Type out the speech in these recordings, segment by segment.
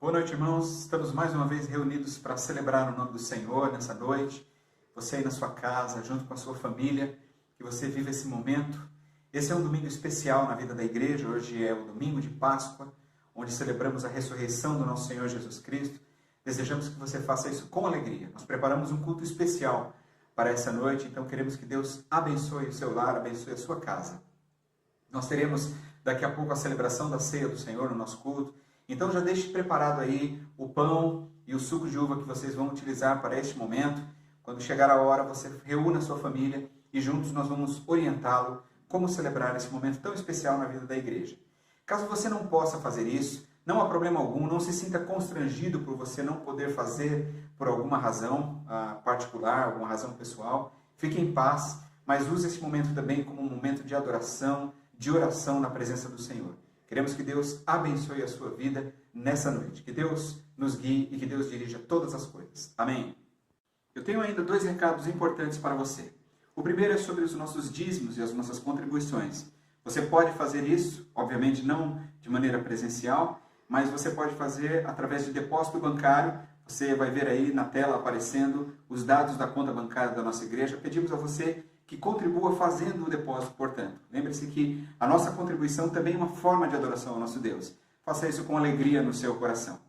Boa noite, irmãos. Estamos mais uma vez reunidos para celebrar o nome do Senhor nessa noite. Você aí na sua casa, junto com a sua família, que você viva esse momento. Esse é um domingo especial na vida da igreja. Hoje é o domingo de Páscoa, onde celebramos a ressurreição do nosso Senhor Jesus Cristo. Desejamos que você faça isso com alegria. Nós preparamos um culto especial para essa noite, então queremos que Deus abençoe o seu lar, abençoe a sua casa. Nós teremos daqui a pouco a celebração da ceia do Senhor no nosso culto. Então já deixe preparado aí o pão e o suco de uva que vocês vão utilizar para este momento. Quando chegar a hora, você reúna a sua família e juntos nós vamos orientá-lo como celebrar esse momento tão especial na vida da igreja. Caso você não possa fazer isso, não há problema algum, não se sinta constrangido por você não poder fazer por alguma razão particular, alguma razão pessoal. Fique em paz, mas use esse momento também como um momento de adoração, de oração na presença do Senhor. Queremos que Deus abençoe a sua vida nessa noite. Que Deus nos guie e que Deus dirija todas as coisas. Amém? Eu tenho ainda 2 recados importantes para você. O primeiro é sobre os nossos dízimos e as nossas contribuições. Você pode fazer isso, obviamente não de maneira presencial, mas você pode fazer através de depósito bancário. Você vai ver aí na tela aparecendo os dados da conta bancária da nossa igreja. Pedimos a você que contribua fazendo o depósito, portanto. Lembre-se que a nossa contribuição também é uma forma de adoração ao nosso Deus. Faça isso com alegria no seu coração.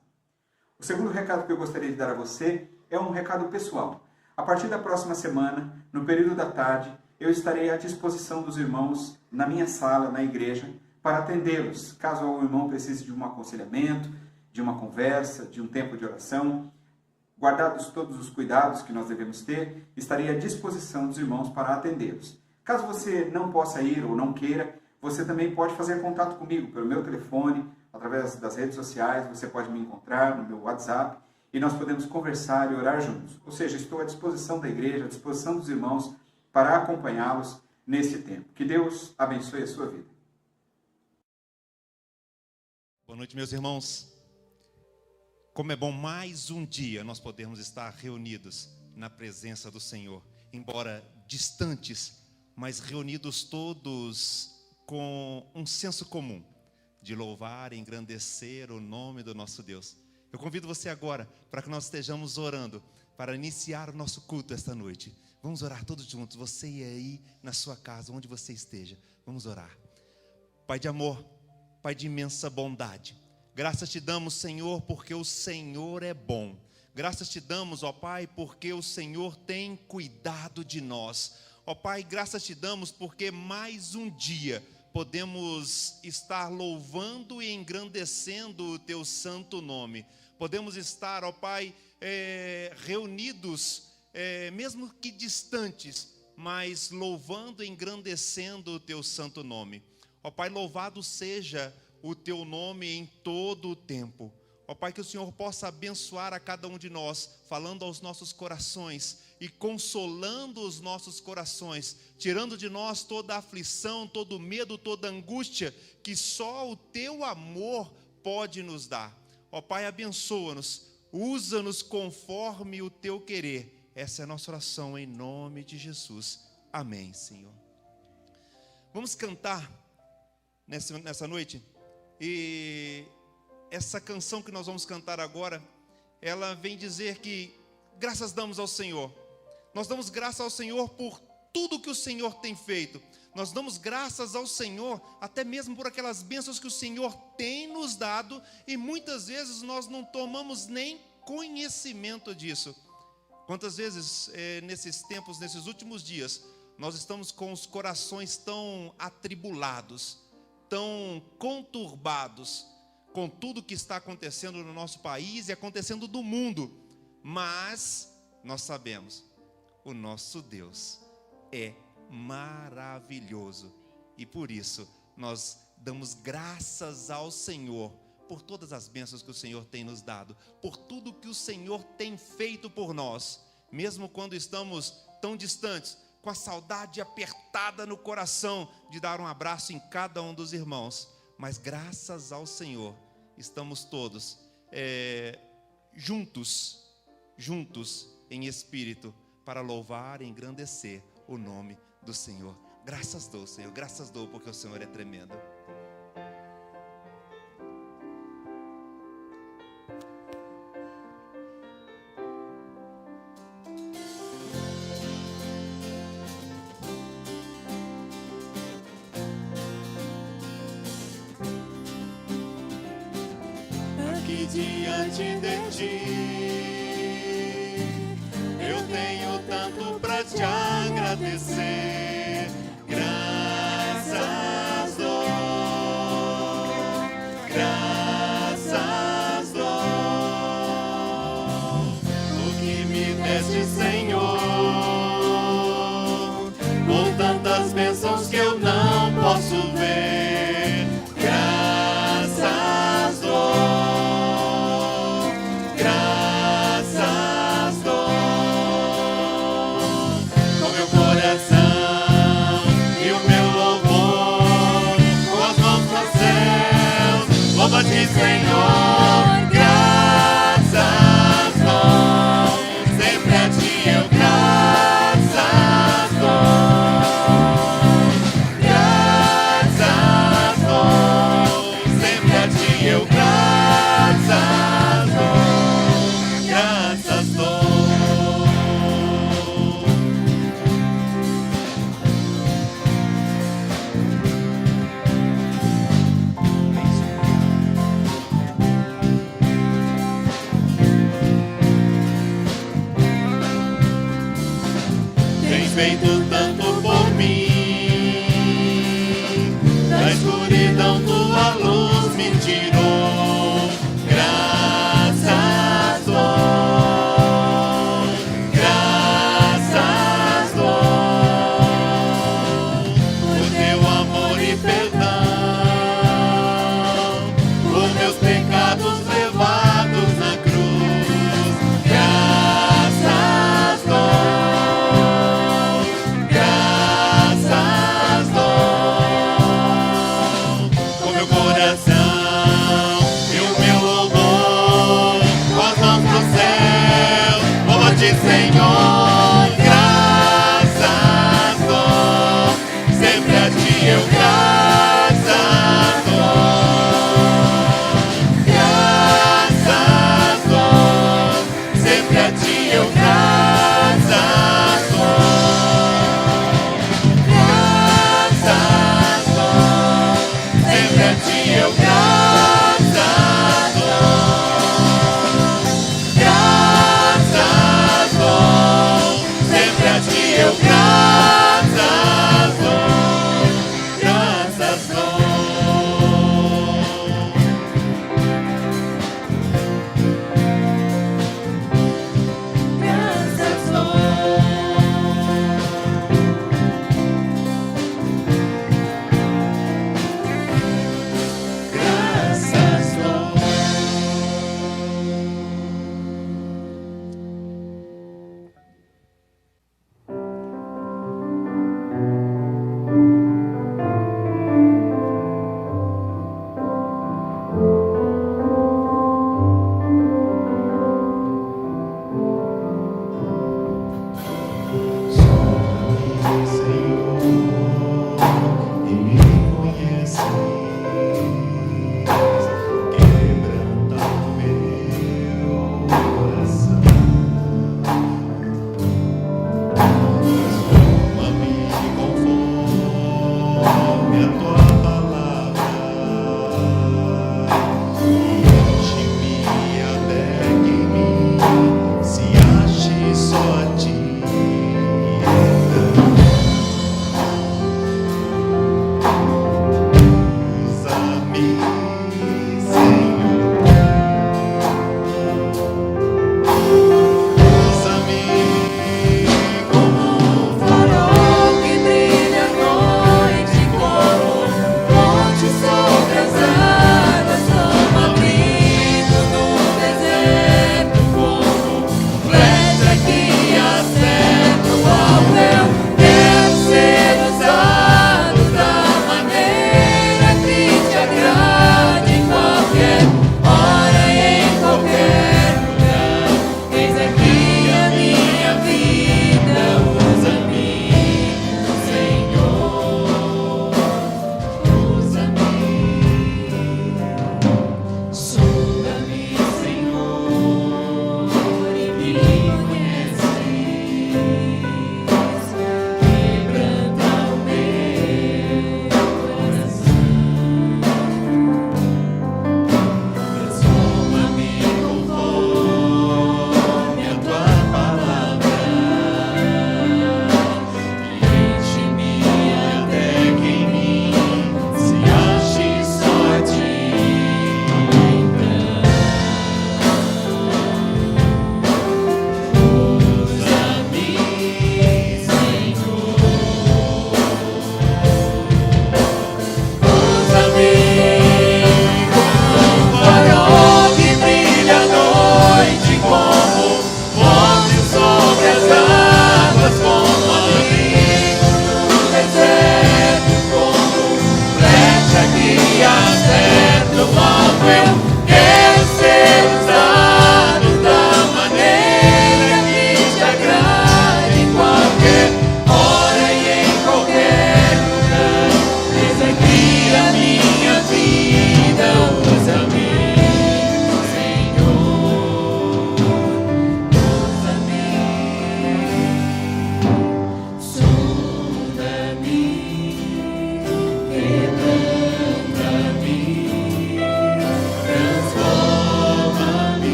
O segundo recado que eu gostaria de dar a você é um recado pessoal. A partir da próxima semana, no período da tarde, eu estarei à disposição dos irmãos na minha sala, na igreja, para atendê-los, caso o irmão precise de um aconselhamento, de uma conversa, de um tempo de oração. Guardados todos os cuidados que nós devemos ter, estarei à disposição dos irmãos para atendê-los. Caso você não possa ir ou não queira, você também pode fazer contato comigo pelo meu telefone, através das redes sociais, você pode me encontrar no meu WhatsApp e nós podemos conversar e orar juntos. Ou seja, estou à disposição da igreja, à disposição dos irmãos para acompanhá-los nesse tempo. Que Deus abençoe a sua vida. Boa noite, meus irmãos. Como é bom mais um dia nós podermos estar reunidos na presença do Senhor, embora distantes, mas reunidos todos com um senso comum de louvar e engrandecer o nome do nosso Deus. Eu convido você agora para que nós estejamos orando, para iniciar o nosso culto esta noite. Vamos orar todos juntos, você aí na sua casa, onde você esteja, vamos orar. Pai de amor, Pai de imensa bondade, graças te damos, Senhor, porque o Senhor é bom. Graças te damos, ó Pai, porque o Senhor tem cuidado de nós. Ó Pai, graças te damos porque mais um dia podemos estar louvando e engrandecendo o teu santo nome. Podemos estar, ó Pai, reunidos, mesmo que distantes, mas louvando e engrandecendo o teu santo nome. Ó Pai, louvado seja o teu nome em todo o tempo. Ó Pai, que o Senhor possa abençoar a cada um de nós, falando aos nossos corações e consolando os nossos corações, tirando de nós toda a aflição, todo o medo, toda a angústia que só o teu amor pode nos dar. Ó Pai, abençoa-nos, usa-nos conforme o teu querer. Essa é a nossa oração em nome de Jesus. Amém, Senhor. Vamos cantar nessa noite. E essa canção que nós vamos cantar agora, ela vem dizer que graças damos ao Senhor. Nós damos graças ao Senhor por tudo que o Senhor tem feito. Nós damos graças ao Senhor até mesmo por aquelas bênçãos que o Senhor tem nos dado e muitas vezes nós não tomamos nem conhecimento disso. Quantas vezes nesses tempos, nesses últimos dias, nós estamos com os corações tão atribulados, tão conturbados com tudo que está acontecendo no nosso país e acontecendo no mundo, mas nós sabemos, o nosso Deus é maravilhoso e por isso nós damos graças ao Senhor por todas as bênçãos que o Senhor tem nos dado, por tudo que o Senhor tem feito por nós, mesmo quando estamos tão distantes, com a saudade apertada no coração de dar um abraço em cada um dos irmãos, mas graças ao Senhor, estamos todos juntos em espírito, para louvar e engrandecer o nome do Senhor. Graças dou, Senhor, graças dou, porque o Senhor é tremendo. diante de ti. Eu tenho tanto pra te agradecer. Graças dou, graças dou. O que me deste, Senhor, por tantas bênçãos que eu não posso ver. Graças dou, graças dou. Com meu coração e o meu louvor, com as mãos no céu, louva-te, Senhor. Graças dou, sempre a ti eu graças dou. Graças dou, sempre a ti eu graças dou. Graças dou. Tens feito tanto por mim, da escuridão tua luz me tirou. Graças dou, graças dou, por teu amor e perdão, por meus pecados levados na cruz. Graças dou, graças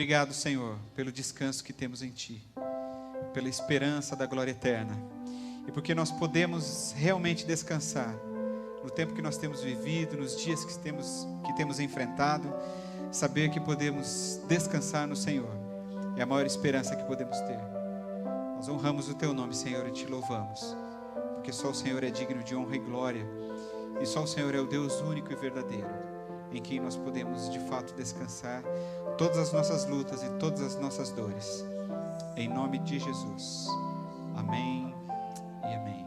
Obrigado, Senhor, pelo descanso que temos em Ti, pela esperança da glória eterna, e porque nós podemos realmente descansar no tempo que nós temos vivido, nos dias que temos enfrentado. Saber que podemos descansar no Senhor é a maior esperança que podemos ter. Nós honramos o Teu nome, Senhor, e Te louvamos, porque só o Senhor é digno de honra e glória, e só o Senhor é o Deus único e verdadeiro, em quem nós podemos de fato descansar todas as nossas lutas e todas as nossas dores. Em nome de Jesus. Amém e amém.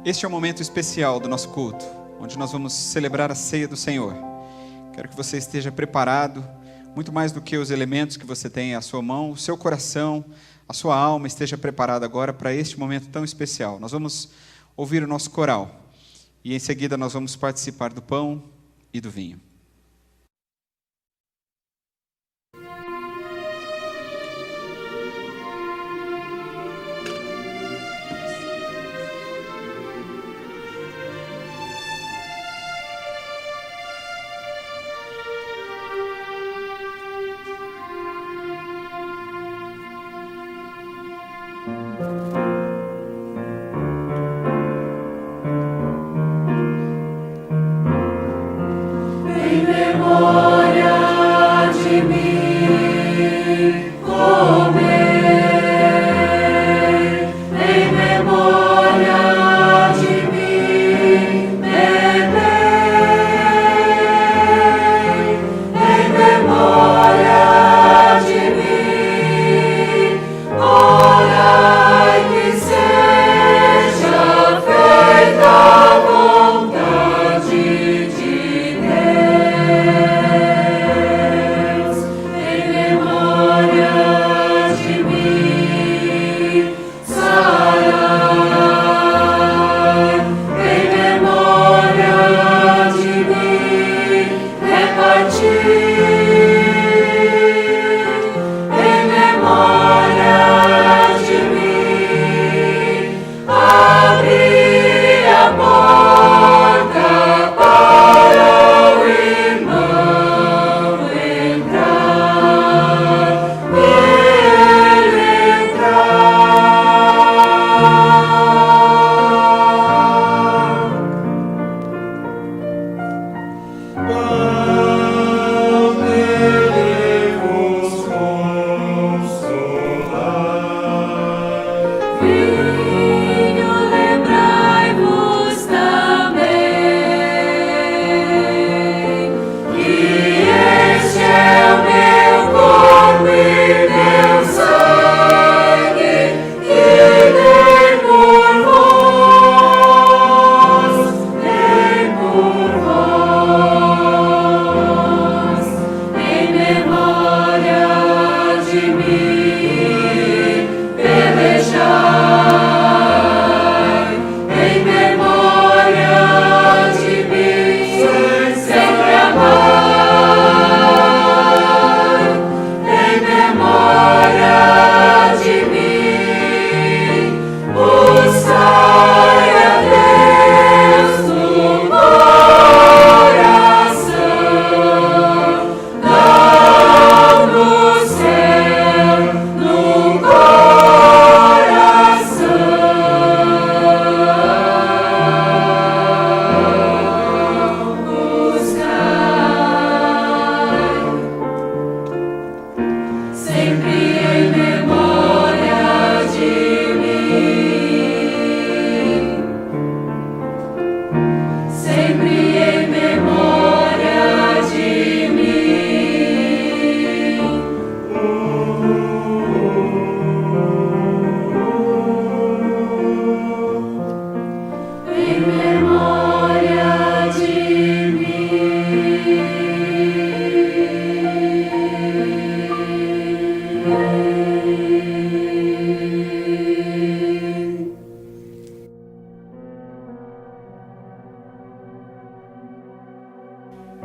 Este é o momento especial do nosso culto, onde nós vamos celebrar a ceia do Senhor. Quero que você esteja preparado, muito mais do que os elementos que você tem à sua mão, o seu coração, a sua alma esteja preparada agora para este momento tão especial. Nós vamos ouvir o nosso coral e em seguida nós vamos participar do pão e do vinho.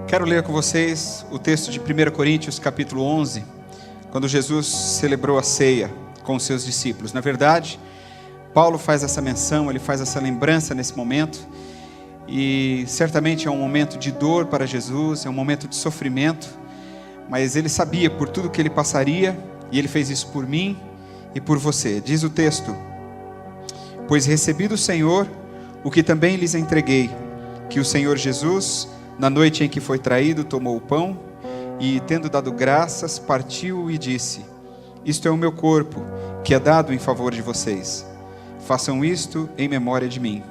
Quero ler com vocês o texto de 1 Coríntios, capítulo 11, quando Jesus celebrou a ceia com os seus discípulos. Na verdade, Paulo faz essa menção, ele faz essa lembrança nesse momento, E certamente é um momento de dor para Jesus, é um momento de sofrimento, mas ele sabia por tudo que ele passaria, e ele fez isso por mim e por você. Diz o texto: pois recebi do Senhor o que também lhes entreguei, que o Senhor Jesus, na noite em que foi traído, tomou o pão e, tendo dado graças, partiu e disse: isto é o meu corpo, que é dado em favor de vocês. Façam isto em memória de mim.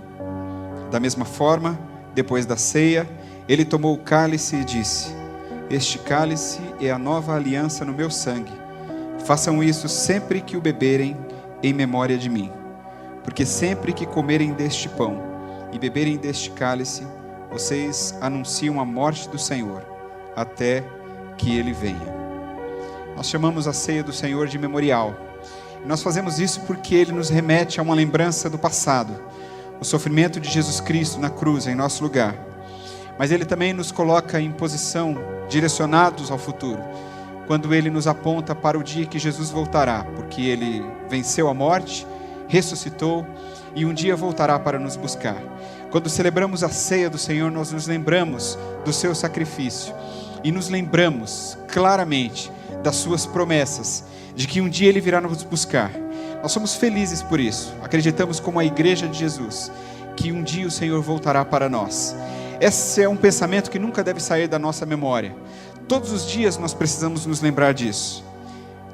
Da mesma forma, depois da ceia, ele tomou o cálice e disse: este cálice é a nova aliança no meu sangue. Façam isso sempre que o beberem em memória de mim. Porque sempre que comerem deste pão e beberem deste cálice, vocês anunciam a morte do Senhor, até que ele venha. Nós chamamos a ceia do Senhor de memorial. E nós fazemos isso porque ele nos remete a uma lembrança do passado, o sofrimento de Jesus Cristo na cruz em nosso lugar. Mas ele também nos coloca em posição, direcionados ao futuro, quando ele nos aponta para o dia que Jesus voltará, porque ele venceu a morte, ressuscitou e um dia voltará para nos buscar. Quando celebramos a ceia do Senhor, nós nos lembramos do seu sacrifício e nos lembramos claramente das suas promessas, de que um dia ele virá nos buscar. Nós somos felizes por isso. Acreditamos, como a igreja de Jesus, que um dia o Senhor voltará para nós. Esse é um pensamento que nunca deve sair da nossa memória. Todos os dias nós precisamos nos lembrar disso.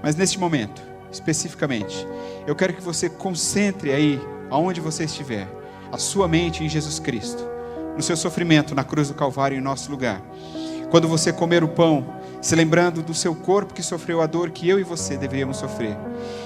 Mas neste momento, especificamente, eu quero que você concentre aí, aonde você estiver, a sua mente em Jesus Cristo, no seu sofrimento na cruz do Calvário em nosso lugar. Quando você comer o pão, se lembrando do seu corpo que sofreu a dor que eu e você deveríamos sofrer.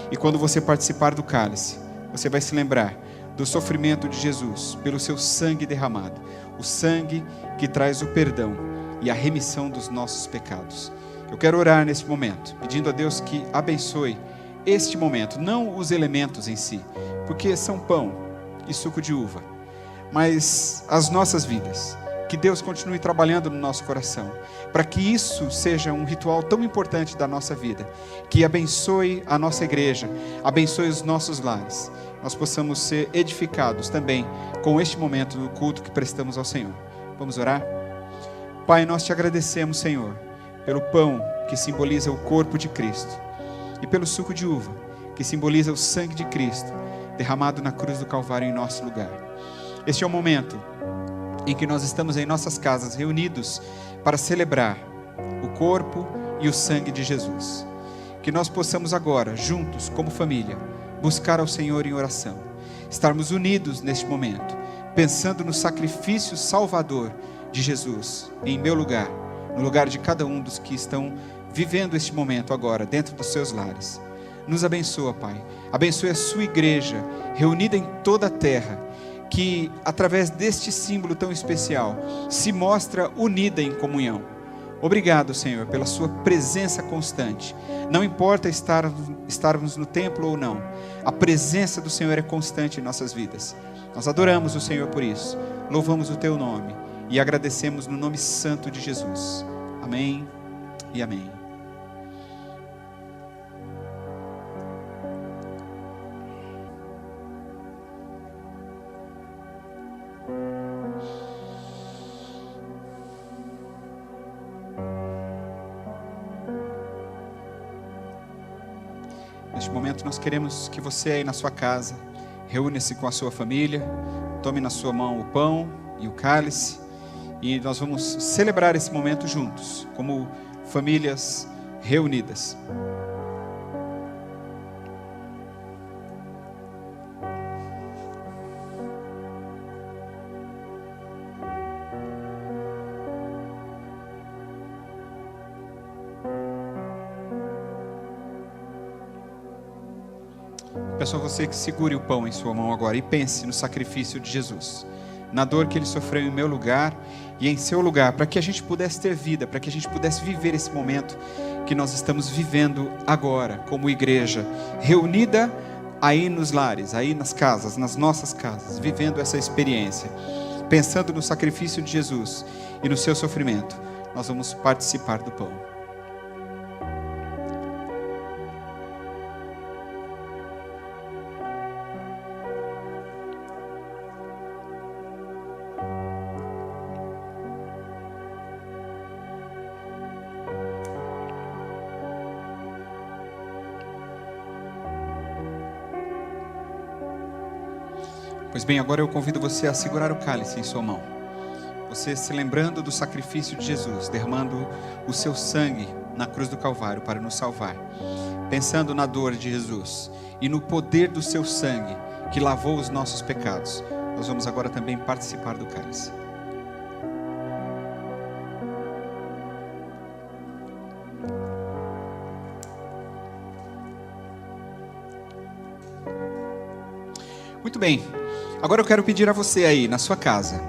E quando você participar do cálice, você vai se lembrar do sofrimento de Jesus pelo seu sangue derramado, o sangue que traz o perdão e a remissão dos nossos pecados. Eu quero orar nesse momento, pedindo a Deus que abençoe este momento, não os elementos em si, porque são pão e suco de uva, mas as nossas vidas. Que Deus continue trabalhando no nosso coração, para que isso seja um ritual tão importante da nossa vida, que abençoe a nossa igreja, abençoe os nossos lares, nós possamos ser edificados também com este momento do culto que prestamos ao Senhor. Vamos orar? Pai, nós te agradecemos, Senhor, pelo pão que simboliza o corpo de Cristo, e pelo suco de uva, que simboliza o sangue de Cristo, derramado na cruz do Calvário em nosso lugar. Este é o momento em que nós estamos em nossas casas reunidos para celebrar o corpo e o sangue de Jesus. Que nós possamos agora, juntos, como família, buscar ao Senhor em oração, estarmos unidos neste momento, pensando no sacrifício salvador de Jesus, em meu lugar, no lugar de cada um dos que estão vivendo este momento agora, dentro dos seus lares. Nos abençoa, Pai. Abençoe a sua igreja, reunida em toda a terra, que através deste símbolo tão especial, se mostra unida em comunhão. Obrigado, Senhor, pela sua presença constante. Não importa estarmos no templo ou não, a presença do Senhor é constante em nossas vidas. Nós adoramos o Senhor por isso, louvamos o teu nome e agradecemos no nome santo de Jesus. Amém e amém. Neste momento nós queremos que você aí na sua casa reúna-se com a sua família, tome na sua mão o pão e o cálice e nós vamos celebrar esse momento juntos, como famílias reunidas. Peço a você que segure o pão em sua mão agora e pense no sacrifício de Jesus, na dor que ele sofreu em meu lugar e em seu lugar, para que a gente pudesse ter vida, para que a gente pudesse viver esse momento que nós estamos vivendo agora, como igreja, reunida aí nos lares, aí nas casas, nas nossas casas, vivendo essa experiência, pensando no sacrifício de Jesus e no seu sofrimento. Nós vamos participar do pão. Pois bem, agora eu convido você a segurar o cálice em sua mão. Você se lembrando do sacrifício de Jesus, derramando o seu sangue na cruz do Calvário para nos salvar. Pensando na dor de Jesus e no poder do seu sangue que lavou os nossos pecados. Nós vamos agora também participar do cálice. Muito bem, agora eu quero pedir a você aí, na sua casa,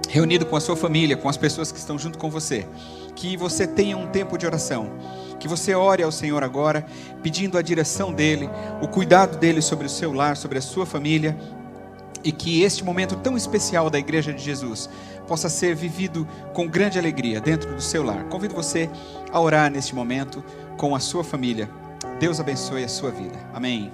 reunido com a sua família, com as pessoas que estão junto com você, que você tenha um tempo de oração, que você ore ao Senhor agora, pedindo a direção dEle, o cuidado dEle sobre o seu lar, sobre a sua família, e que este momento tão especial da Igreja de Jesus possa ser vivido com grande alegria dentro do seu lar. Convido você a orar neste momento com a sua família. Deus abençoe a sua vida. Amém.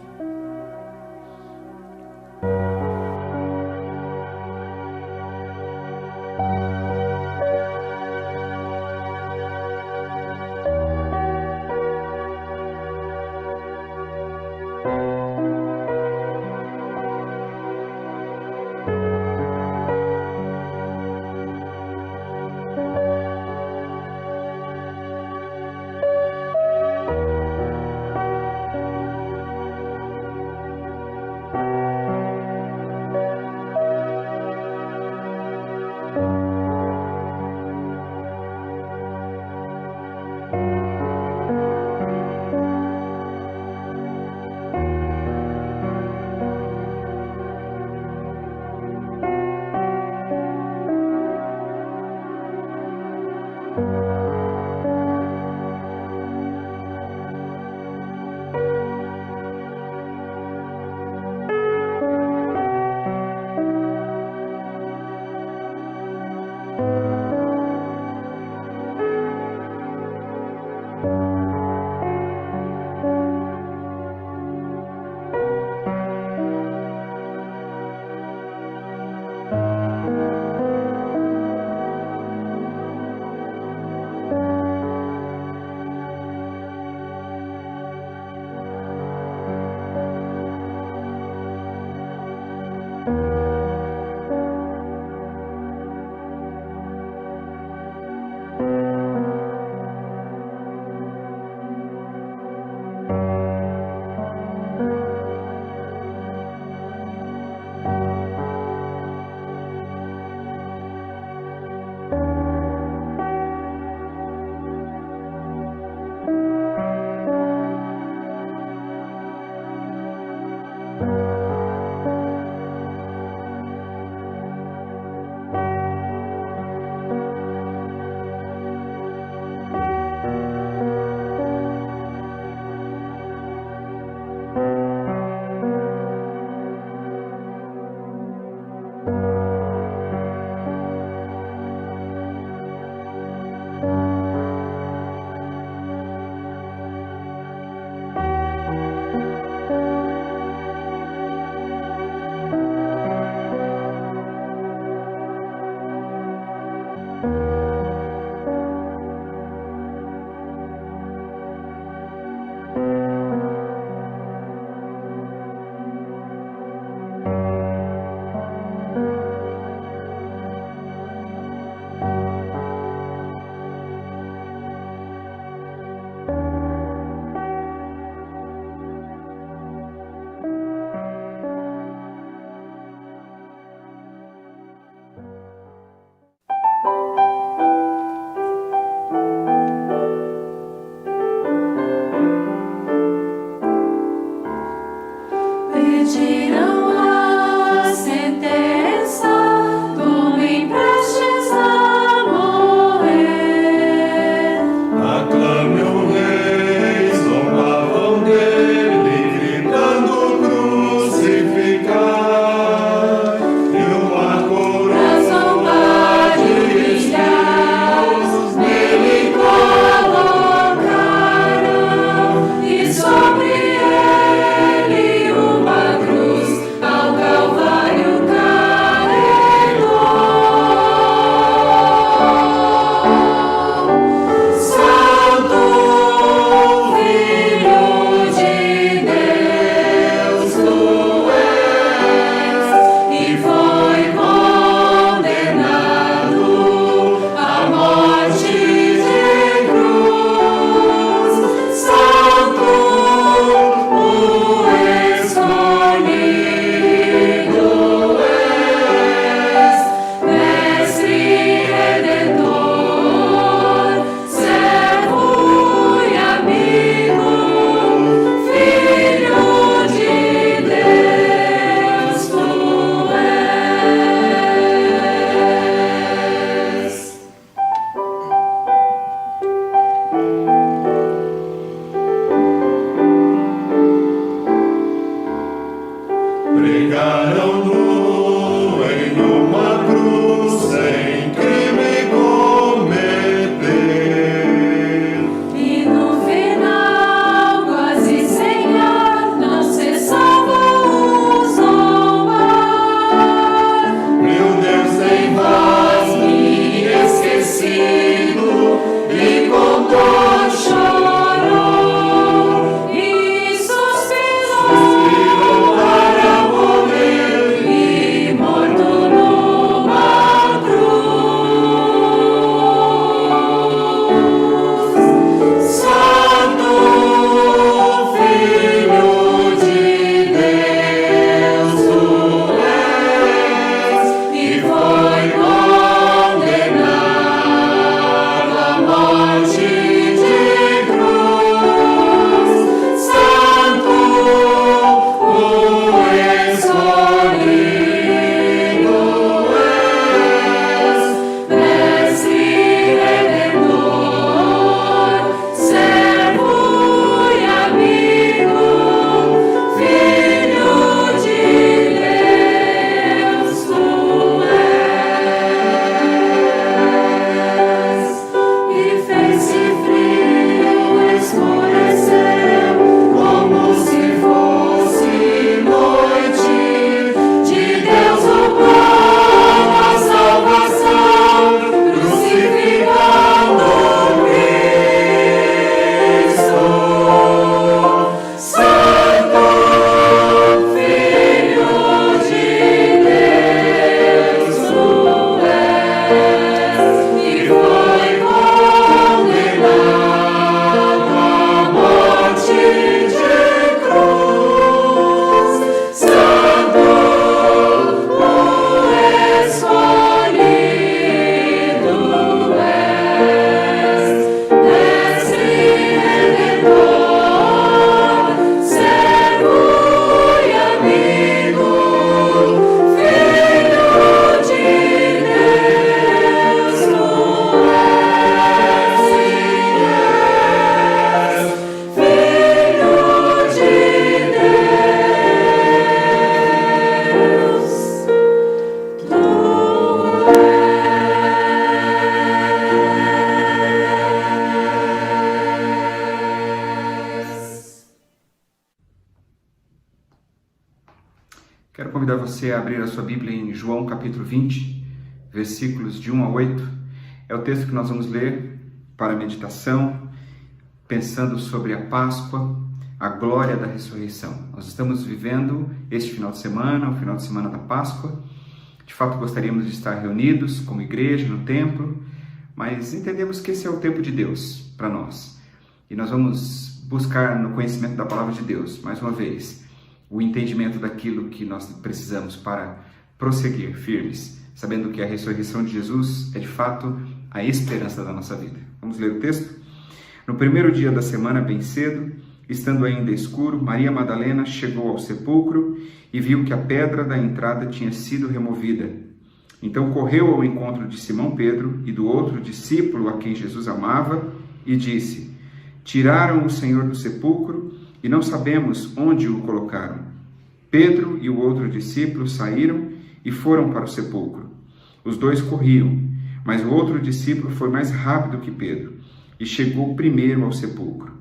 você a abrir a sua Bíblia em João capítulo 20, versículos de 1 a 8. É o texto que nós vamos ler para a meditação, pensando sobre a Páscoa, a glória da ressurreição. Nós estamos vivendo este final de semana, o final de semana da Páscoa. De fato, gostaríamos de estar reunidos como igreja no templo, mas entendemos que esse é o tempo de Deus para nós. E nós vamos buscar no conhecimento da palavra de Deus, mais uma vez, o entendimento daquilo que nós precisamos para prosseguir firmes, sabendo que a ressurreição de Jesus é de fato a esperança da nossa vida. Vamos ler o texto? No primeiro dia da semana, bem cedo, estando ainda escuro, Maria Madalena chegou ao sepulcro e viu que a pedra da entrada tinha sido removida. Então correu ao encontro de Simão Pedro e do outro discípulo a quem Jesus amava e disse: Tiraram o Senhor do sepulcro e não sabemos onde o colocaram. Pedro e o outro discípulo saíram e foram para o sepulcro. Os dois corriam, mas o outro discípulo foi mais rápido que Pedro e chegou primeiro ao sepulcro.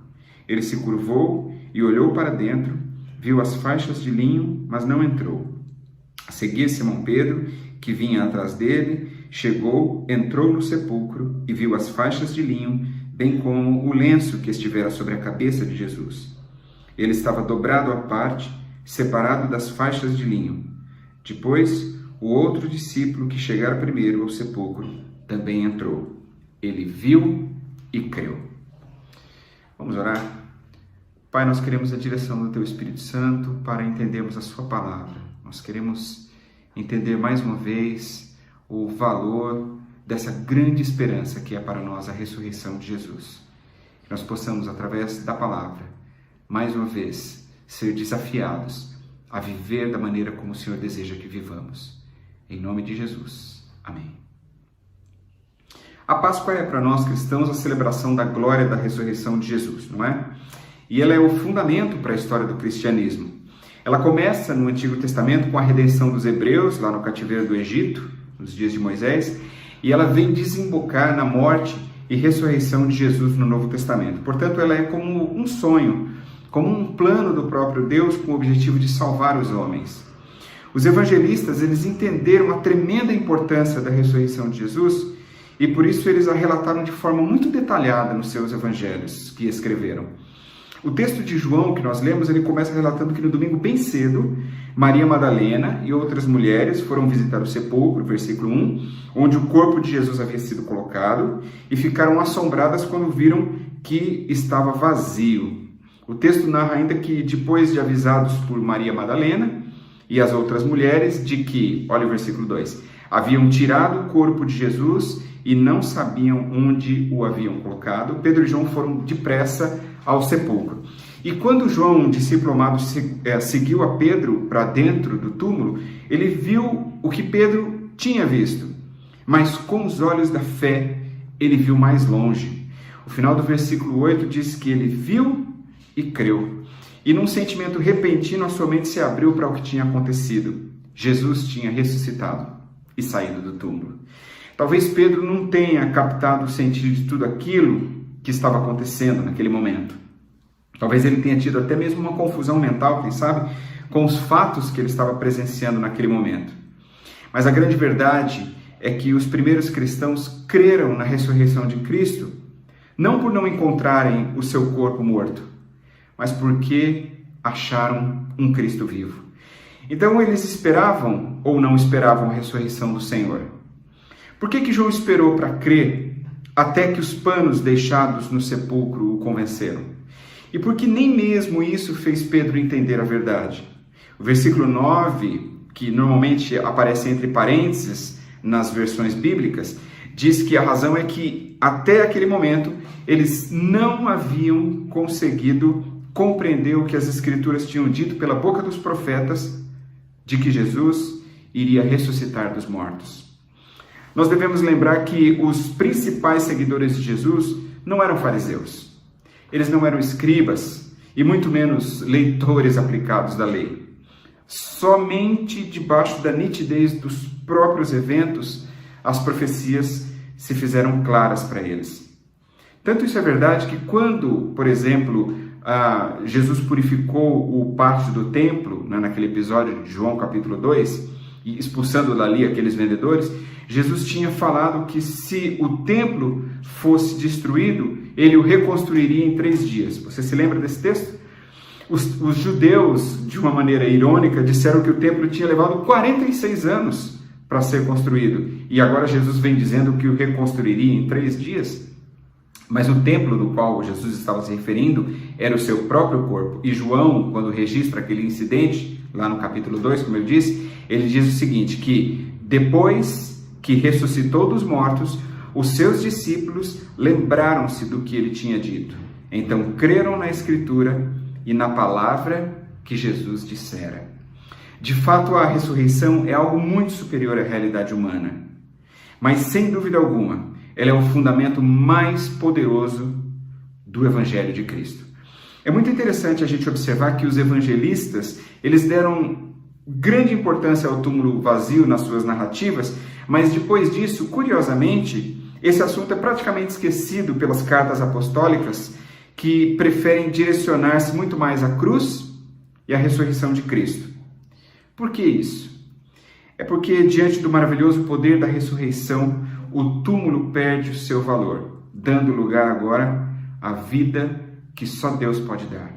Ele se curvou e olhou para dentro, viu as faixas de linho, mas não entrou. A seguir, Simão Pedro, que vinha atrás dele, chegou, entrou no sepulcro e viu as faixas de linho, bem como o lenço que estivera sobre a cabeça de Jesus. Ele estava dobrado à parte, separado das faixas de linho. Depois, o outro discípulo que chegara primeiro ao sepulcro também entrou. Ele viu e creu. Vamos orar? Pai, nós queremos a direção do Teu Espírito Santo para entendermos a Sua palavra. Nós queremos entender mais uma vez o valor dessa grande esperança que é para nós a ressurreição de Jesus. Que nós possamos, através da palavra, mais uma vez, ser desafiados a viver da maneira como o Senhor deseja que vivamos. Em nome de Jesus. Amém. A Páscoa é para nós cristãos a celebração da glória da ressurreição de Jesus, não é? E ela é o fundamento para a história do cristianismo. Ela começa no Antigo Testamento com a redenção dos hebreus, lá no cativeiro do Egito, nos dias de Moisés, e ela vem desembocar na morte e ressurreição de Jesus no Novo Testamento. Portanto, ela é como um sonho, como um plano do próprio Deus com o objetivo de salvar os homens. Os evangelistas, eles entenderam a tremenda importância da ressurreição de Jesus e por isso eles a relataram de forma muito detalhada nos seus evangelhos que escreveram. O texto de João que nós lemos, ele começa relatando que no domingo bem cedo, Maria Madalena e outras mulheres foram visitar o sepulcro, versículo 1, onde o corpo de Jesus havia sido colocado, e ficaram assombradas quando viram que estava vazio. O texto narra ainda que, depois de avisados por Maria Madalena e as outras mulheres, de que, olha o versículo 2, haviam tirado o corpo de Jesus e não sabiam onde o haviam colocado, Pedro e João foram depressa ao sepulcro. E quando João, um discípulo amado, seguiu a Pedro para dentro do túmulo, ele viu o que Pedro tinha visto, mas com os olhos da fé, ele viu mais longe. O final do versículo 8 diz que ele viu e creu. E num sentimento repentino, a sua mente se abriu para o que tinha acontecido. Jesus tinha ressuscitado e saído do túmulo. Talvez Pedro não tenha captado o sentido de tudo aquilo que estava acontecendo naquele momento. Talvez ele tenha tido até mesmo uma confusão mental, quem sabe, com os fatos que ele estava presenciando naquele momento. Mas a grande verdade é que os primeiros cristãos creram na ressurreição de Cristo, não por não encontrarem o seu corpo morto, mas porque acharam um Cristo vivo. Então eles esperavam ou não esperavam a ressurreição do Senhor? Por que João esperou para crer até que os panos deixados no sepulcro o convenceram? E por que nem mesmo isso fez Pedro entender a verdade? O versículo 9, que normalmente aparece entre parênteses nas versões bíblicas, diz que a razão é que até aquele momento eles não haviam conseguido compreender o que as Escrituras tinham dito pela boca dos profetas de que Jesus iria ressuscitar dos mortos. Nós devemos lembrar que os principais seguidores de Jesus não eram fariseus. Eles não eram escribas e muito menos leitores aplicados da lei. Somente debaixo da nitidez dos próprios eventos, as profecias se fizeram claras para eles. Tanto isso é verdade que quando, por exemplo, Jesus purificou o pátio do templo, naquele episódio de João capítulo 2, e expulsando dali aqueles vendedores, Jesus tinha falado que se o templo fosse destruído, ele o reconstruiria em 3 dias. Você se lembra desse texto? Os judeus, de uma maneira irônica, disseram que o templo tinha levado 46 anos para ser construído. E agora Jesus vem dizendo que o reconstruiria em 3 dias. Mas o templo do qual Jesus estava se referindo era o seu próprio corpo. E João, quando registra aquele incidente, lá no capítulo 2, como eu disse, ele diz o seguinte, que depois que ressuscitou dos mortos, os seus discípulos lembraram-se do que ele tinha dito. Então creram na Escritura e na palavra que Jesus dissera. De fato, a ressurreição é algo muito superior à realidade humana. Mas, sem dúvida alguma, ela é o fundamento mais poderoso do Evangelho de Cristo. É muito interessante a gente observar que os evangelistas, eles deram grande importância ao túmulo vazio nas suas narrativas, mas depois disso, curiosamente, esse assunto é praticamente esquecido pelas cartas apostólicas, que preferem direcionar-se muito mais à cruz e à ressurreição de Cristo. Por que isso? É porque, diante do maravilhoso poder da ressurreição, o túmulo perde o seu valor, dando lugar agora à vida que só Deus pode dar.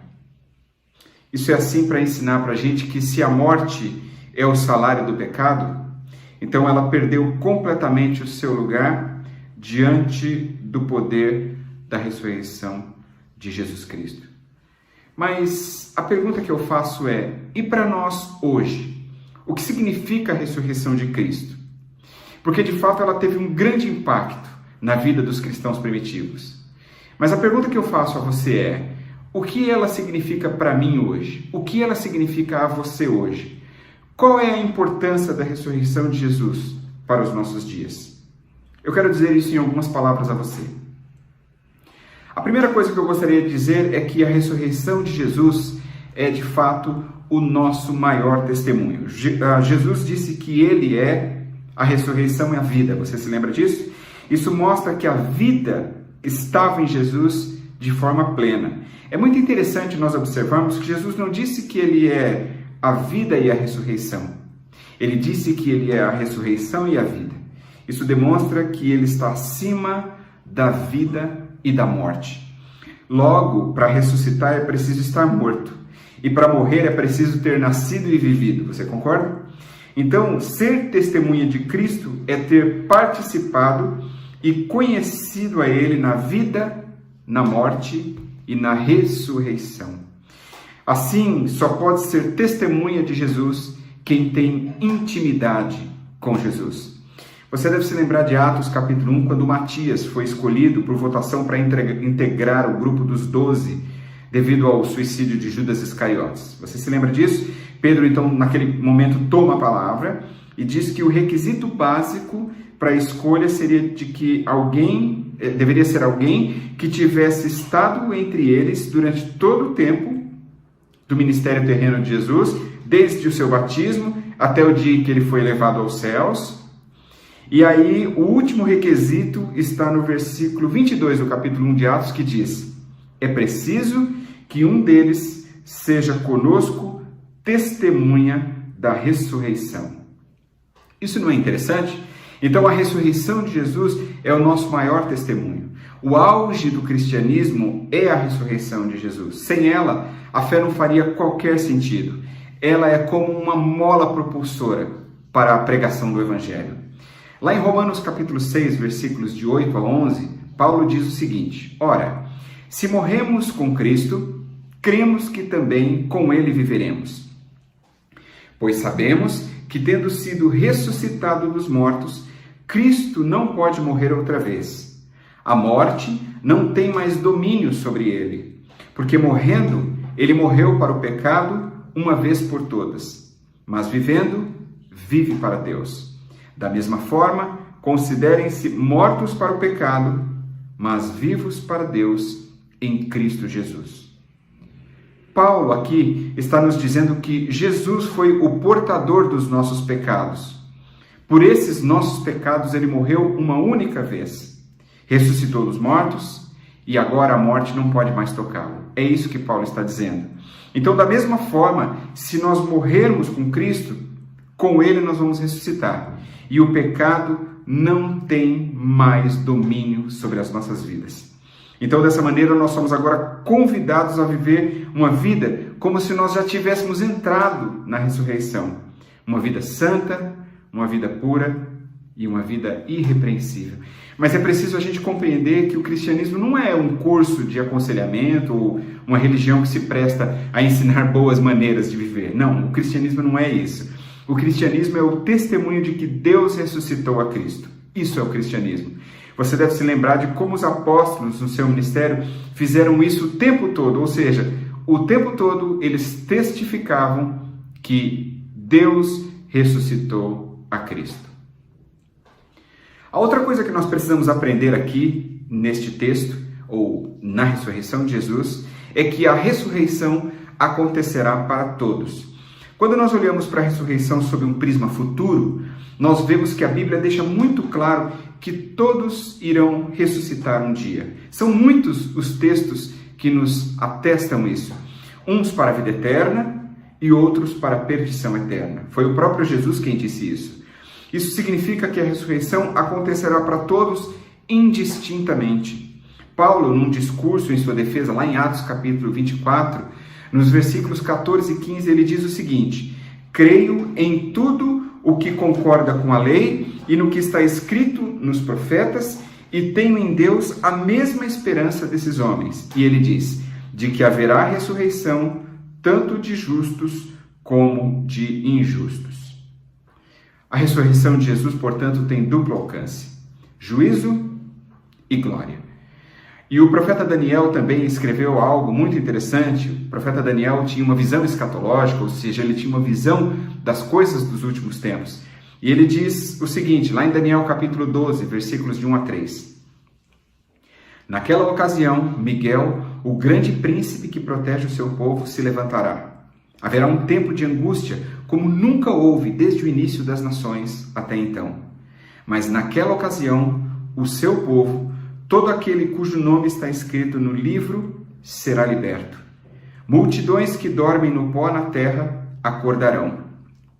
Isso é assim para ensinar para a gente que se a morte é o salário do pecado, então ela perdeu completamente o seu lugar diante do poder da ressurreição de Jesus Cristo. Mas a pergunta que eu faço é, e para nós hoje? O que significa a ressurreição de Cristo? Porque de fato ela teve um grande impacto na vida dos cristãos primitivos. Mas a pergunta que eu faço a você é, o que ela significa para mim hoje? O que ela significa a você hoje? Qual é a importância da ressurreição de Jesus para os nossos dias? Eu quero dizer isso em algumas palavras a você. A primeira coisa que eu gostaria de dizer é que a ressurreição de Jesus é, de fato, o nosso maior testemunho. Jesus disse que Ele é a ressurreição e a vida. Você se lembra disso? Isso mostra que a vida estava em Jesus de forma plena. É muito interessante nós observarmos que Jesus não disse que Ele é a vida e a ressurreição. Ele disse que Ele é a ressurreição e a vida. Isso demonstra que Ele está acima da vida e da morte. Logo, para ressuscitar é preciso estar morto. E para morrer é preciso ter nascido e vivido. Você concorda? Então, ser testemunha de Cristo é ter participado e conhecido a Ele na vida, na morte e na ressurreição. Assim, só pode ser testemunha de Jesus quem tem intimidade com Jesus. Você deve se lembrar de Atos capítulo 1, quando Matias foi escolhido por votação para integrar o grupo dos 12, devido ao suicídio de Judas Iscariotes. Você se lembra disso? Pedro, então, naquele momento, toma a palavra e diz que o requisito básico para a escolha seria de que deveria ser alguém que tivesse estado entre eles durante todo o tempo do ministério terreno de Jesus, desde o seu batismo até o dia em que ele foi levado aos céus. E aí, o último requisito está no versículo 22 do capítulo 1 de Atos, que diz: é preciso que um deles seja conosco testemunha da ressurreição. Isso não é interessante? Então, a ressurreição de Jesus é o nosso maior testemunho. O auge do cristianismo é a ressurreição de Jesus. Sem ela, a fé não faria qualquer sentido. Ela é como uma mola propulsora para a pregação do Evangelho. Lá em Romanos capítulo 6, versículos de 8 a 11, Paulo diz o seguinte: ora, se morremos com Cristo, cremos que também com Ele viveremos. Pois sabemos que, tendo sido ressuscitado dos mortos, Cristo não pode morrer outra vez. A morte não tem mais domínio sobre ele, porque morrendo, ele morreu para o pecado uma vez por todas, mas vivendo, vive para Deus. Da mesma forma, considerem-se mortos para o pecado, mas vivos para Deus em Cristo Jesus. Paulo aqui está nos dizendo que Jesus foi o portador dos nossos pecados. Por esses nossos pecados ele morreu uma única vez. Ressuscitou dos mortos e agora a morte não pode mais tocá-lo. É isso que Paulo está dizendo. Então, da mesma forma, se nós morrermos com Cristo, com ele nós vamos ressuscitar. E o pecado não tem mais domínio sobre as nossas vidas. Então, dessa maneira, nós somos agora convidados a viver uma vida como se nós já tivéssemos entrado na ressurreição. Uma vida santa, uma vida pura e uma vida irrepreensível. Mas é preciso a gente compreender que o cristianismo não é um curso de aconselhamento ou uma religião que se presta a ensinar boas maneiras de viver. Não, o cristianismo não é isso. O cristianismo é o testemunho de que Deus ressuscitou a Cristo. Isso é o cristianismo. Você deve se lembrar de como os apóstolos no seu ministério fizeram isso o tempo todo, ou seja, o tempo todo eles testificavam que Deus ressuscitou a Cristo. A outra coisa que nós precisamos aprender aqui neste texto, ou na ressurreição de Jesus, é que a ressurreição acontecerá para todos. Quando nós olhamos para a ressurreição sob um prisma futuro, nós vemos que a Bíblia deixa muito claro que todos irão ressuscitar um dia. São muitos os textos que nos atestam isso. Uns para a vida eterna e outros para a perdição eterna. Foi o próprio Jesus quem disse isso. Isso significa que a ressurreição acontecerá para todos indistintamente. Paulo, num discurso em sua defesa, lá em Atos capítulo 24, nos versículos 14 e 15, ele diz o seguinte: creio em tudo o que concorda com a lei e no que está escrito nos profetas, e tenho em Deus a mesma esperança desses homens. E ele diz, de que haverá ressurreição tanto de justos como de injustos. A ressurreição de Jesus, portanto, tem duplo alcance: juízo e glória. E o profeta Daniel também escreveu algo muito interessante. O profeta Daniel tinha uma visão escatológica, ou seja, ele tinha uma visão das coisas dos últimos tempos. E ele diz o seguinte, lá em Daniel capítulo 12, versículos de 1 a 3. Naquela ocasião, Miguel, o grande príncipe que protege o seu povo, se levantará. Haverá um tempo de angústia, como nunca houve desde o início das nações até então. Mas naquela ocasião, o seu povo, todo aquele cujo nome está escrito no livro, será liberto. Multidões que dormem no pó na terra acordarão,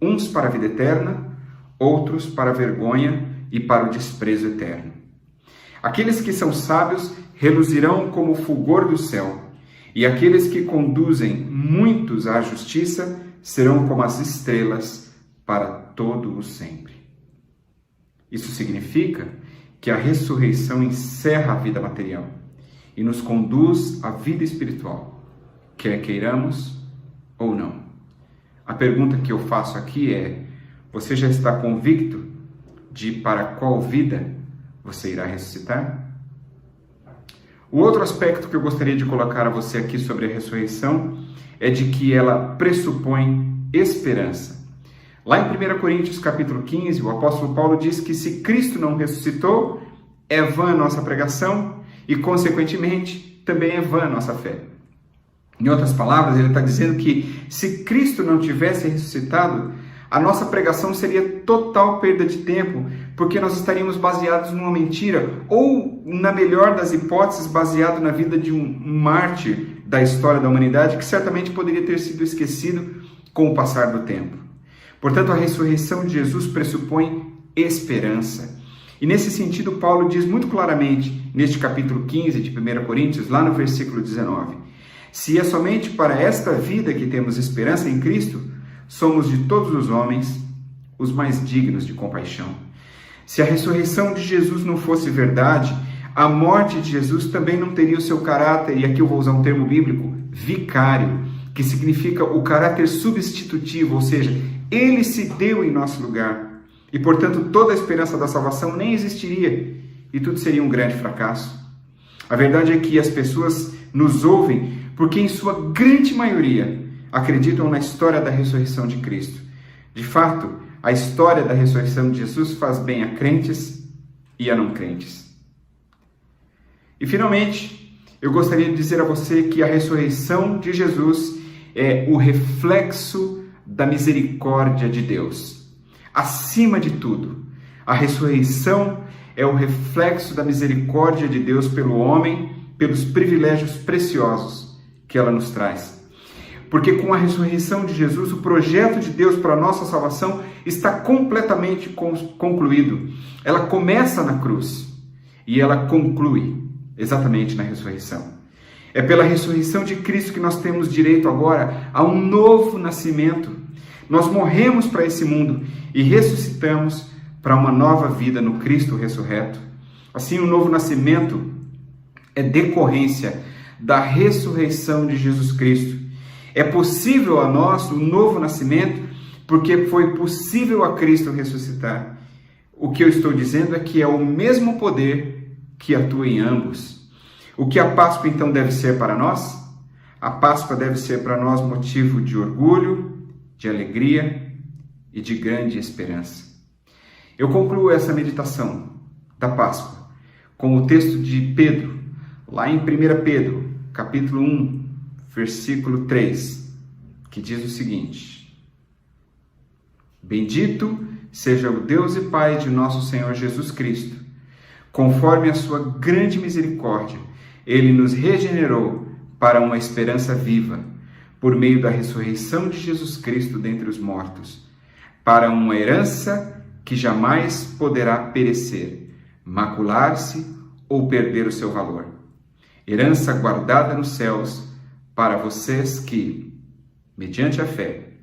uns para a vida eterna, outros para a vergonha e para o desprezo eterno. Aqueles que são sábios reluzirão como o fulgor do céu, e aqueles que conduzem muitos à justiça serão como as estrelas para todo o sempre. Isso significa que a ressurreição encerra a vida material e nos conduz à vida espiritual, quer queiramos ou não. A pergunta que eu faço aqui é: você já está convicto de para qual vida você irá ressuscitar? O outro aspecto que eu gostaria de colocar a você aqui sobre a ressurreição é de que ela pressupõe esperança. Lá em 1 Coríntios capítulo 15, o apóstolo Paulo diz que se Cristo não ressuscitou, é vã a nossa pregação e, consequentemente, também é vã a nossa fé. Em outras palavras, ele está dizendo que se Cristo não tivesse ressuscitado, a nossa pregação seria total perda de tempo, porque nós estaríamos baseados numa mentira, ou, na melhor das hipóteses, baseado na vida de um mártir da história da humanidade, que certamente poderia ter sido esquecido com o passar do tempo. Portanto, a ressurreição de Jesus pressupõe esperança. E nesse sentido, Paulo diz muito claramente, neste capítulo 15 de 1 Coríntios, lá no versículo 19, se é somente para esta vida que temos esperança em Cristo, somos de todos os homens os mais dignos de compaixão. Se a ressurreição de Jesus não fosse verdade, a morte de Jesus também não teria o seu caráter, e aqui eu vou usar um termo bíblico, vicário, que significa o caráter substitutivo, ou seja, ele se deu em nosso lugar. E, portanto, toda a esperança da salvação nem existiria, e tudo seria um grande fracasso. A verdade é que as pessoas nos ouvem porque, em sua grande maioria, acreditam na história da ressurreição de Cristo. De fato, a história da ressurreição de Jesus faz bem a crentes e a não crentes. E, finalmente, eu gostaria de dizer a você que a ressurreição de Jesus é o reflexo da misericórdia de Deus. Acima de tudo, a ressurreição é o reflexo da misericórdia de Deus pelo homem, pelos privilégios preciosos que ela nos traz. Porque com a ressurreição de Jesus, o projeto de Deus para a nossa salvação está completamente concluído. Ela começa na cruz e ela conclui exatamente na ressurreição. É pela ressurreição de Cristo que nós temos direito agora a um novo nascimento. Nós morremos para esse mundo e ressuscitamos para uma nova vida no Cristo ressurreto. Assim, o novo nascimento é decorrência da ressurreição de Jesus Cristo. É possível a nós o novo nascimento porque foi possível a Cristo ressuscitar. O que eu estou dizendo é que é o mesmo poder que atua em ambos. O que a Páscoa então deve ser para nós? A Páscoa deve ser para nós motivo de orgulho, de alegria e de grande esperança. Eu concluo essa meditação da Páscoa com o texto de Pedro, lá em 1 Pedro, capítulo 1, versículo 3, que diz o seguinte: Bendito seja o Deus e Pai de nosso Senhor Jesus Cristo. Conforme a sua grande misericórdia, Ele nos regenerou para uma esperança viva, por meio da ressurreição de Jesus Cristo dentre os mortos, para uma herança que jamais poderá perecer, macular-se ou perder o seu valor. Herança guardada nos céus para vocês que, mediante a fé,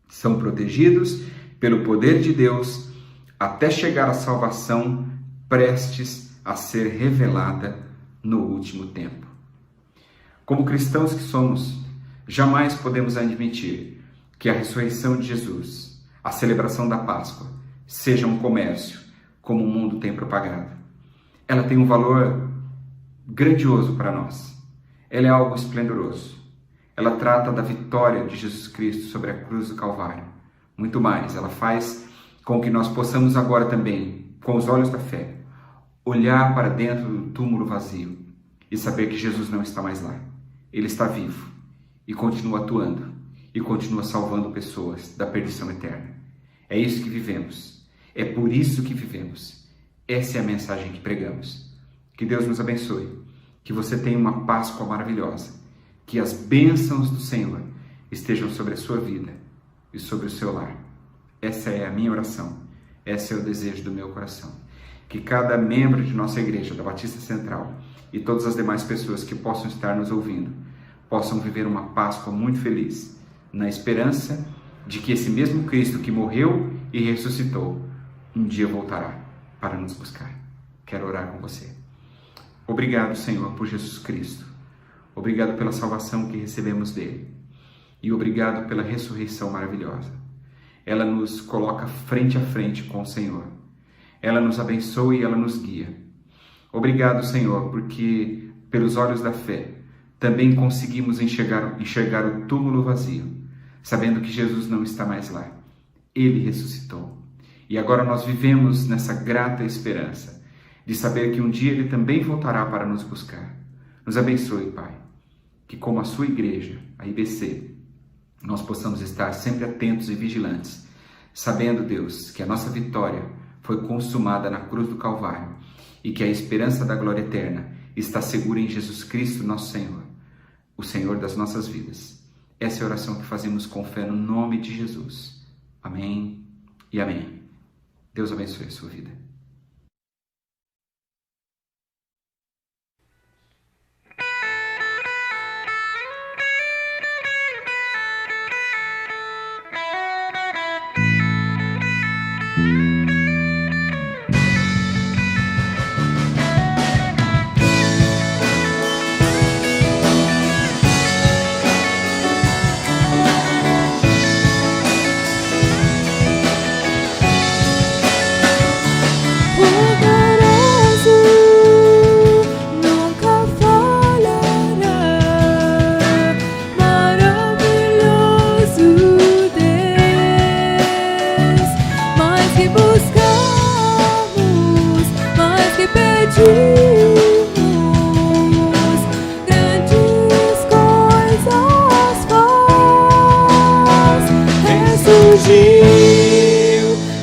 são protegidos pelo poder de Deus até chegar à salvação prestes a ser revelada no último tempo. Como cristãos que somos, jamais podemos admitir que a ressurreição de Jesus, a celebração da Páscoa, seja um comércio, como o mundo tem propagado. Ela tem um valor grandioso para nós. Ela é algo esplendoroso. Ela trata da vitória de Jesus Cristo sobre a cruz do Calvário. Muito mais, ela faz com que nós possamos agora também, com os olhos da fé, olhar para dentro do túmulo vazio e saber que Jesus não está mais lá. Ele está vivo e continua atuando e continua salvando pessoas da perdição eterna. É isso que vivemos. É por isso que vivemos. Essa é a mensagem que pregamos. Que Deus nos abençoe. Que você tenha uma Páscoa maravilhosa. Que as bênçãos do Senhor estejam sobre a sua vida e sobre o seu lar. Essa é a minha oração. Esse é o desejo do meu coração. Que cada membro de nossa igreja, da Batista Central, e todas as demais pessoas que possam estar nos ouvindo, possam viver uma Páscoa muito feliz, na esperança de que esse mesmo Cristo que morreu e ressuscitou, um dia voltará para nos buscar. Quero orar com você. Obrigado, Senhor, por Jesus Cristo. Obrigado pela salvação que recebemos dele. E obrigado pela ressurreição maravilhosa. Ela nos coloca frente a frente com o Senhor. Ela nos abençoa e ela nos guia. Obrigado, Senhor, porque pelos olhos da fé também conseguimos enxergar o túmulo vazio, sabendo que Jesus não está mais lá. Ele ressuscitou. E agora nós vivemos nessa grata esperança de saber que um dia Ele também voltará para nos buscar. Nos abençoe, Pai, que como a sua igreja, a IBC, nós possamos estar sempre atentos e vigilantes, sabendo, Deus, que a nossa vitória foi consumada na cruz do Calvário e que a esperança da glória eterna está segura em Jesus Cristo, nosso Senhor, o Senhor das nossas vidas. Essa é a oração que fazemos com fé no nome de Jesus. Amém e amém. Deus abençoe a sua vida.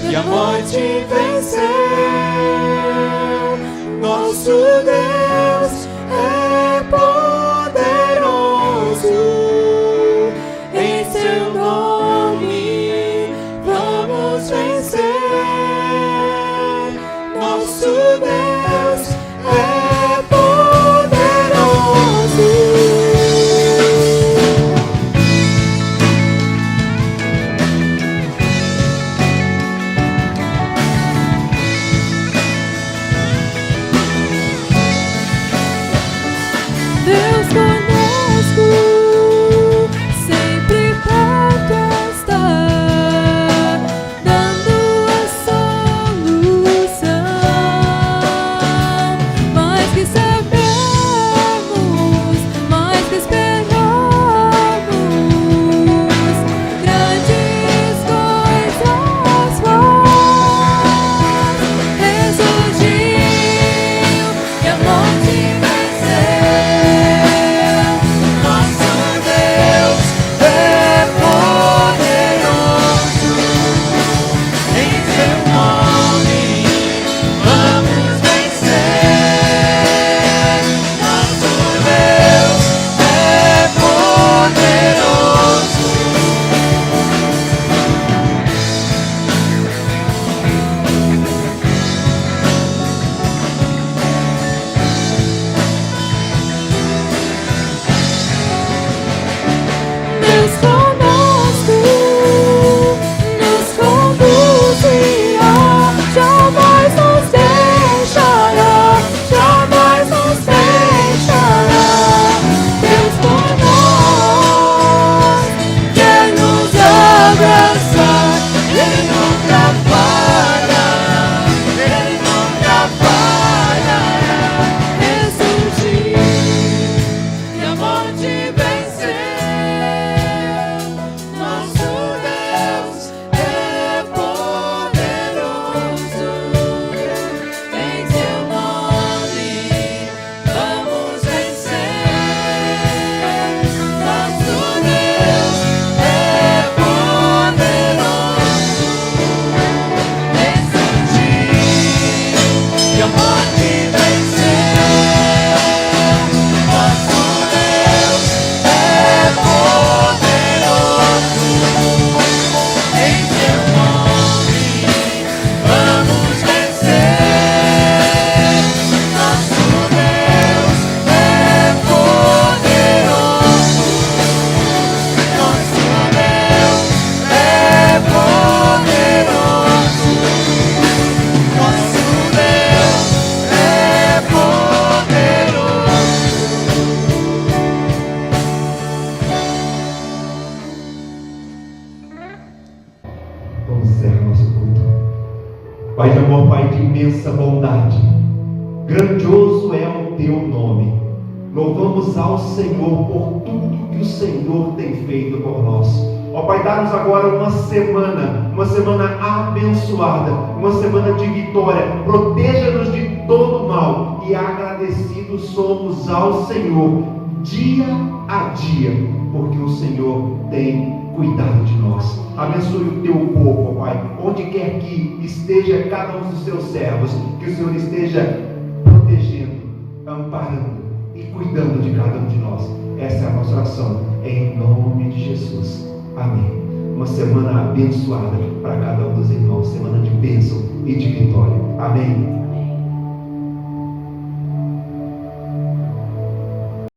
E a morte venceu. Nosso Deus é poderoso. Em seu nome vamos Pai de amor, Pai de imensa bondade, grandioso é o teu nome. Louvamos ao Senhor por tudo que o Senhor tem feito por nós. Ó Pai, dá-nos agora uma semana abençoada, uma semana de vitória. Proteja-nos de todo mal e agradecidos somos ao Senhor dia a dia, porque o Senhor tem cuidado de nós. Abençoe o teu povo, ó Pai, onde quer que esteja cada um dos teus servos, que o Senhor esteja protegendo, amparando e cuidando de cada um de nós. Essa é a nossa oração, em nome de Jesus. Amém. Uma semana abençoada para cada um dos irmãos, semana de bênção e de vitória. Amém.